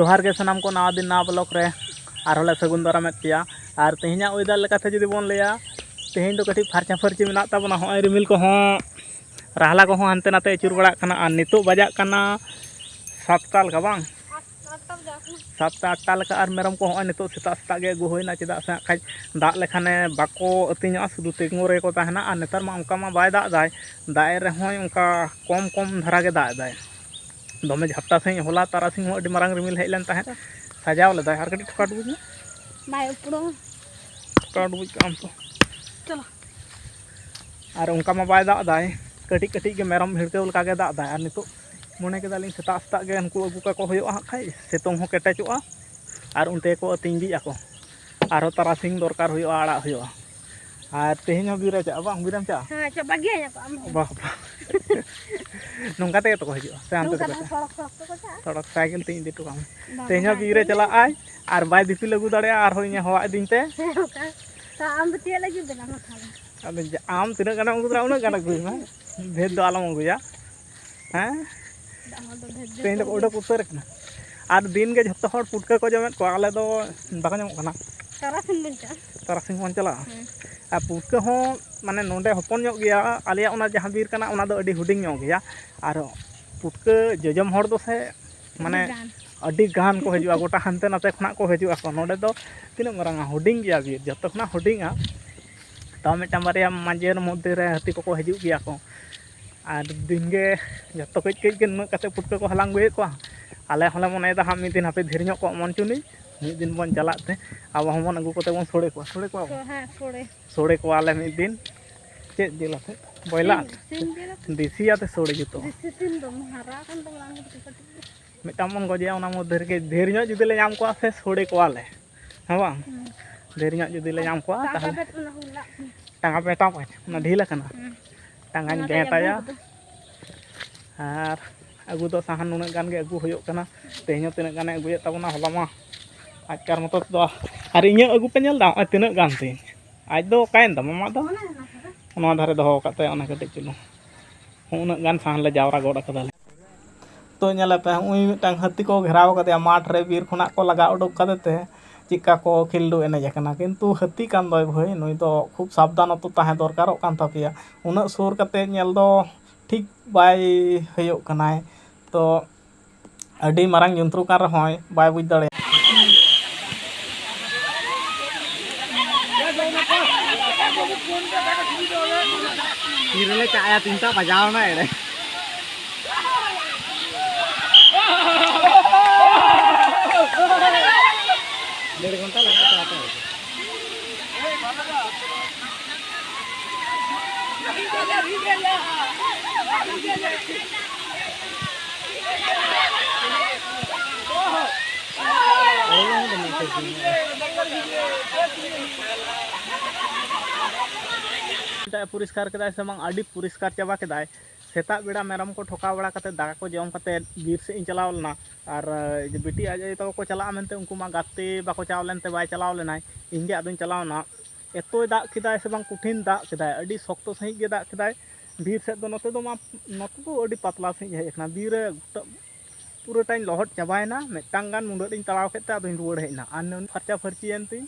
जोहार के सामान को नवा दिन नवा ब्लॉक रे आरहले सगुन दारामेद पिया और तेहना वेदार लेकाते जुदी बोन लैया तेहन दो कटी फारचा फारची मेना ताबोना होय रिमिल को हों राहला को हों हानते नाते अचुर बड़ा कना और नितो बजाक कना 7टा लका बांग 7टा 8टा लका और मेरम को होय नितो सेता सेता गे अगु होयना चेदा से खाज दाग लेखाने बाको अतिङा सुदु तेंगो रे को ताहना और नेतार मा उनका मा बाय दाग दाय दाय रे होय उनका कम कम धारा गे दाग दाय दमे झपटा सही होला तारासिंह हो अडी मारांग रिमिल हेज लेन ताहे सजाव लेदाय और कटी ठोका डुबुज में बाय उपड़ो ठोका डुबुज काम तो चलो और उनका मा बाय दाग दाय कटी कटी के मेरम भिड़केव लका गे दाग दाय और नितो मने के दालिंग सेता सेता गे उनको अगु का को होयो खाय सेतों हो केटेचोआ और उनते को अतिंग दी आको आरो तारासिंह दरकार होयो आड़ा होयो और तेहन हो बिरा चा बांग बिराम चा हां चा बागिया या को आम वाह नोंका ते तो को हियो से आनते सड़क साइकिल तीन दी टुका तेहन हो बिरे चला आय और बाय दिपि लगु दाड़े और होय हवा दिनते ता आम बतिया लगी बेना मथा अब आम तिना गाना उगुरा उना गाना गुई मा भेद दो आलम गुया हैं तेहन दो ओडो पुतर कना और दिन के जत्तो हर पुटका को जमेत को आले दो बाका जमो कना तारासिंह बन चला और पुटका हो माने नोंडे हपन ᱧᱚᱜ गया आलिया ओना जहां बीर कना ओना दो अडी हुडिंग ᱧᱚᱜ गया और पुटका जजम हर दो से माने अडी गान को हजुआ गोटा हानते नाते खना को हजुआ को नोंडे दो तिना मरांगा हुडिंग गया बीर जत्तो खना हुडिंगा ता मिटा मारिया मांजेर मध्य रे हाथी को हजु गया को और दिन के जत्तो कज कज के न काते पुटका को हलांग गए को आले हले मने दा हम दिन हापे धीर ᱧᱚᱜ को मन चुनी मिद दिन बन चलाते अब हमन अगु कोते बन सोड़े को हां सोड़े को आले मिद दिन चेक जिला से बयला देसी आते सोड़े जुतो देसी सिन दो हारा kan दो लांग कटी मिटा मन गजिया ओना मध्य रे धीर ᱧᱚᱜ जुदी ले नाम को से सोड़े को आले हां बांग धीर ᱧᱚᱜ जुदी ले नाम को ताहले टांगा पेटा पाय ना ढीला कना टांगा गेटाया और अगु दो साहन नुना गान गे अगु होयो कना तेहनो तिना गाने अगुये ताबना हलामा आजकार मतो दो और इᱧ अगु पे नेल दा तिना गान ते आज दो कायन दा मामा दो ओना धारे दो काते ओना कटे चलो उना गान साहन ले जावरा गोड़ कदाले तो नेले पे उई मिटांग हाथी को घेराव कदे माठ रे बीर खुना को लगा उडुक कदते चिका को खिल्डू एने जकना किंतु हाथी कान दय भई नुई दो खूब सावधान तो ताहे दरकार कान तापिया उना सुर कते नेल दो ठीक बाय हयो कनाय तो अडी मारांग जंत्रु कार रहोय बाय बुझ दाड़े तीरले काया 3टा बजाव ना एड़े डेढ़ घंटा लगा आता है पुरस्कार के से मांग अडी पुरस्कार चाबा के सेता बेड़ा मेरम को ठोका बड़ा कते दागा को जम कते बीर से इन चलाव लेना और बेटी आज तो को चला मेनते उनको मा गाते बाको चाव लेनते बाय चलाव लेना इनगे आदुन चलावना एतो दाग किदाय से बांग कुठिन दाग किदाय अडी सख्तो सही गे दाग किदाय बीर से दो नते दो मा नते तो अडी पतला सही हेकना बीर पूरा टाइम लहट चाबायना मेटांग गान मुंडो दिन तलाव केते आदुन रुवाड़ हेना आन फरचा फरचियनती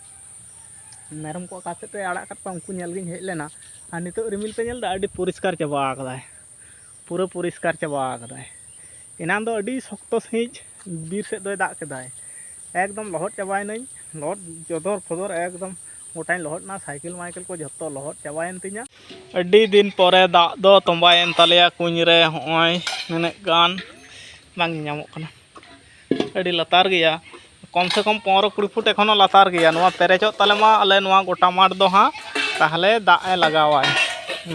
मेरम को काते आड़ा कत उनको नेल गिन हेज लेना और नितो रिमिल पे नेल दा अडी परिष्कार चाबा कदाय पूरा परिष्कार चाबा कदाय इनान दो अडी सख्तो सही बीर से दो दाग केदाय एकदम लहट चाबायनई लहट जदर फदर एकदम गोटाई लहट ना साइकिल माइकिल को जत्तो लहट चाबायन तिना अडी दिन परे दाग दो तंबायन तालेया कुኝ रे होय नने गान बांग नामो कना अडी लतार गया कम से कम 15-20 फुट एखोनो लतार गया नोआ पेरेचो तलेमा आले नोआ गोटा माठ दो हां ताहले दाग ए लगावाय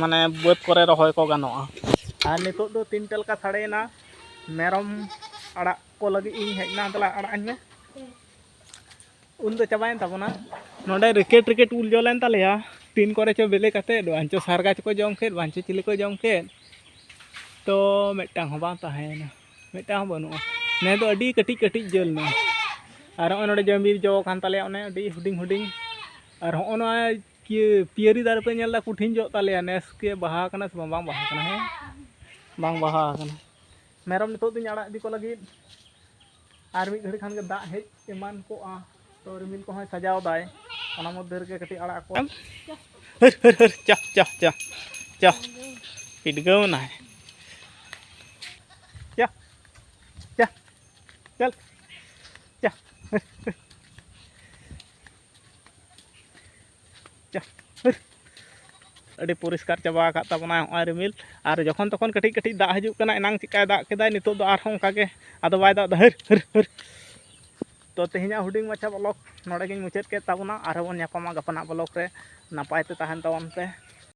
माने बद करे रहोय को गानोआ और नितो दो 3 टेलका साड़ेना मेरम आड़ा को लगी इन हेजना तला आड़ा में उन दो चाबायन ताबोना नोडे रिकेट रिकेट उल जोलेन तालेया 3 करे चो बेले कते दो अंचो सारगा को जम के बांचे चिली को जम के तो मेटा हो बा ताहेना मेटा हो बनुआ ने दो अडी कटी कटी जलना और नोडे जमीर जो कान तालेया ओने अडी हुडिंग हुडिंग और होनो कि पियरी दार पे नेला कुठिन जो तालेया नेस के बहा कना से बांग बहा कना है बांग बहा कना मेरम नितो दिन आड़ा दी को लगी और मिड घड़ी खान के दाग हेज एमान को तो रिमिल को सजाव दाय ओना मध्य रे कटी आड़ा को हर हर हर चा चा चा चा पिडगव ना चा चा चल चा चा अड़ी परिष्कार चाबा का तबना हय रिमिल और जखन तखन कटी कटी दाग हजु कना एनांग चिका दाग केदाय नितो दो आरहों का के आदो बाय दाग हर हर हर तो तेहना हुडिंग माछा ब्लॉग नोड़े गिन मुचाद के ताबना और बन ᱧᱟᱯᱟᱢᱟ गपना ब्लॉग रे नपाय ते तहन ताबन पे।